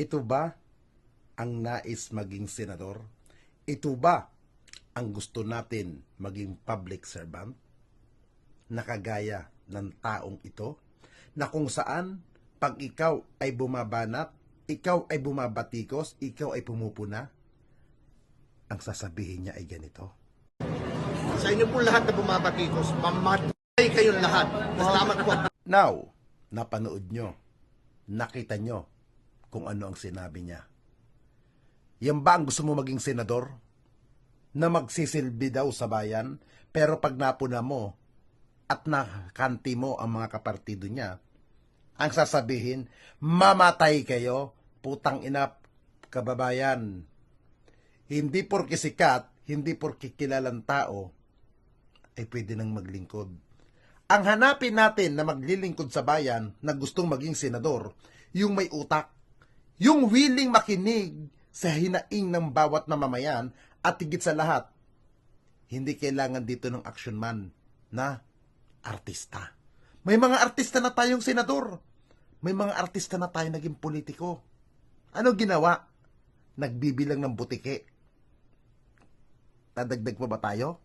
Ito ba ang nais maging senador? Ito ba ang gusto natin maging public servant? Nakagaya ng taong ito na kung saan pag ikaw ay bumabanat, ikaw ay bumabatikos, ikaw ay pumupuna, ang sasabihin niya ay ganito. Sa inyo po lahat na bumabatikos, mamatay kayong lahat. Salamat po. Now, napanood nyo, nakita nyo kung ano ang sinabi niya. Yan ba ang gusto mo maging senador? Na magsisilbi daw sa bayan, pero pag napuna mo at nakanti mo ang mga kapartido niya, ang sasabihin, mamatay kayo, putang ina, kababayan. Hindi porke sikat, hindi porke kilalang tao, ay pwede nang maglingkod. Ang hanapin natin na maglilingkod sa bayan na gustong maging senador, yung may utak, yung willing makinig sa hinaing ng bawat mamamayan at higit sa lahat, hindi kailangan dito ng action man na artista. May mga artista na tayong senador. May mga artista na tayong naging politiko. Ano ginawa? Nagbibilang ng butike. Dadagdag pa ba tayo?